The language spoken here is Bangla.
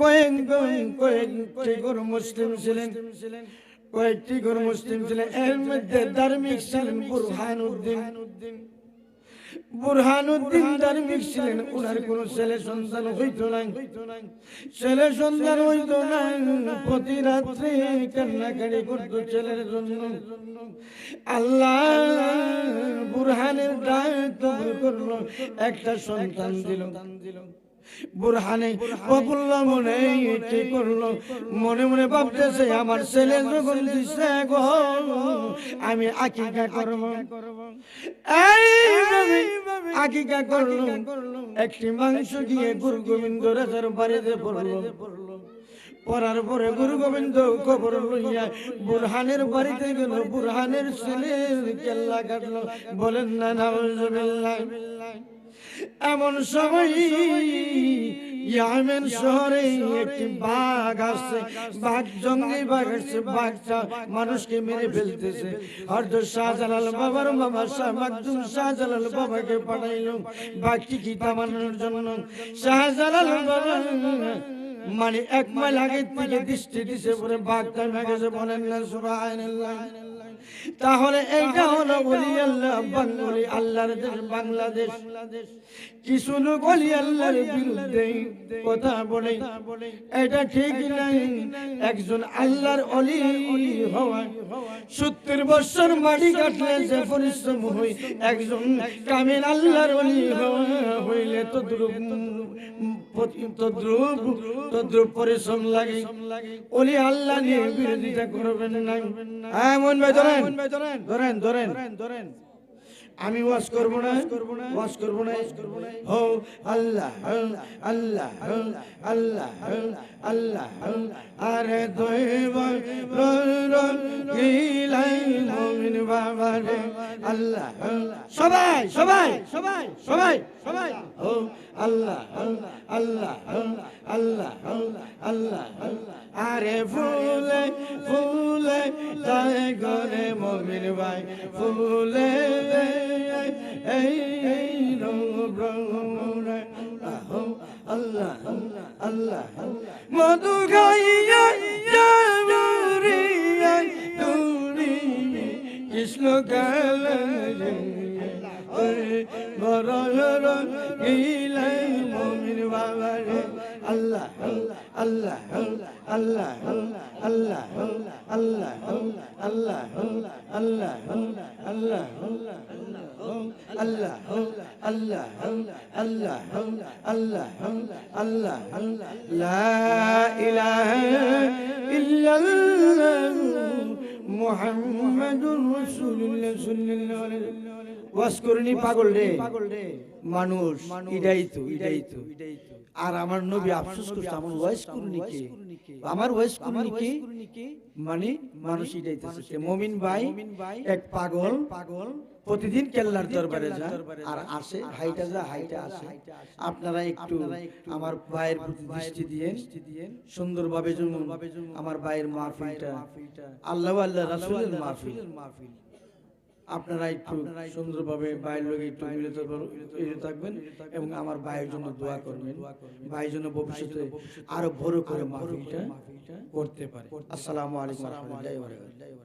কয়েকটি গরু মুসলিম ছিলেন, কয়েকটি গরু মুসলিম ছিলেন। এর মধ্যে ধার্মিক ছিলেন বুরহানুদ্দিন ধার্মিক ছিলেন। ওনার কোনো ছেলে সন্তান হইতো না, ছেলে সন্তান হইতো না। প্রতি রাত্রে কান্নাকাটি করতো ছেলের জন্য। আল্লাহ বুরহানের ডাক কবুল করলো, একটা সন্তান দিল। বুরহানে প্রফুল্ল মনে কি করলো, মনে মনে ভাবতেছে আমার ছেলে যখন দিছে গো আমি আকিকা করব। এইভাবে আকিকা করলো। একটি মাংস গিয়ে গুরু গোবিন্দ রাজার বাড়িতে পড়লো। পড়ার পরে গুরু গোবিন্দ খবর লইয়া বুরহানের বাড়িতে গেল। বুরহানের ছেলের কেল্লা কাটলো। বলেন না নাউজুবিল্লাহ। এমন সময় ইয়ামেন শহরে একটি বাঘ আসছে, বাঘ জঙ্গলি বাঘ আসছে। বাঘটা মানুষকে মেরে ফেলতেছে। হযরত শাহজালাল বাবার মামা শাহ মাকদুম শাহজালাল বাবাকে পাঠাইলো বাঘটিকে থামানোর জন্য। শাহজালাল বাবা মানে 1 মাইল আগে থেকে দৃষ্টি দিছে পরে বাঘটা মেঘেছে। বলেন না সুবহানাল্লাহ। তাহলে এইটা হলো ওলি আল্লাহ, বাঙালি আল্লাহর দেশ বাংলাদেশ। কিছু লোক ওলি আল্লাহর বিরুদ্ধে কথা বলে, এটা ঠিক নাই। একজন আল্লাহর ওলি হওয়া 70 বছর মাটি কাটলে যে পরিশ্রম হয়, একজন কামিল আল্লাহর ওলি হইলে তদ্রুপ পরিশ্রম লাগে। ওলি আল্লাহ নিয়ে বিরোধিতা করবেন না। এমন ধরেন আমি ওয়াজ করব না, হো আল্লাহ আল্লাহ আল্লাহ আল্লাহ আরে দৈব গিলাই মুমিন বাবা রে আল্লাহ। সবাই সবাই সবাই সবাই সবাই হো আল্লাহ আল্লাহ আল্লাহ আল্লাহ আরে ফুলে ফুলে তাই গরে মুমিন ভাই ফুলে এই আল্লাহ আল্লাহ মধু গাইয়া জাবরিয়া তুমি কৃষ্ণ গাল বড় গিলাই মুমিন বাবা রে আল্লাহ আল্লাহ আল্লাহ আল্লাহ আল্লাহ আল্লাহ আল্লাহ আল্লাহ আল্লাহ আল্লাহ আল্লাহ আল্লাহ আল্লাহ লা ইলাহা ইল্লাল্লাহ মুহাম্মাদুর রাসূলুল্লাহ সাল্লাল্লাহু আলাইহি ওয়াজ করনি পাগল রে মানুষ। এটাই তো আর আমার নবী আফসোস করছে আমার ওয়াজ করনি কে, আমার ওয়াজ করনি কে, মানে মানুষ এটাই তো। মুমিন ভাই এক পাগল প্রতিদিন কেল্লার দরবারে যায় আর আসে, হাইটা আসে। আপনারা একটু আমার ভাইয়ের প্রতি দৃষ্টি দিয়েন, সুন্দরভাবে আমার ভাইয়ের মাহফিলটা আল্লাহ আল্লাহ রাসূলের মাহফিল। আপনারা একটু সুন্দরভাবে ভাইয়ের লোক একটু মিলিত থাকবেন এবং আমার ভাইয়ের জন্য দোয়া করবেন, ভাইয়ের জন্য ভবিষ্যতে আরো বড় করে মাহফিলটা করতে পারে। আসসালামু আলাইকুম ওয়া রাহমাতুল্লাহি ওয়া বারাকাতুহু।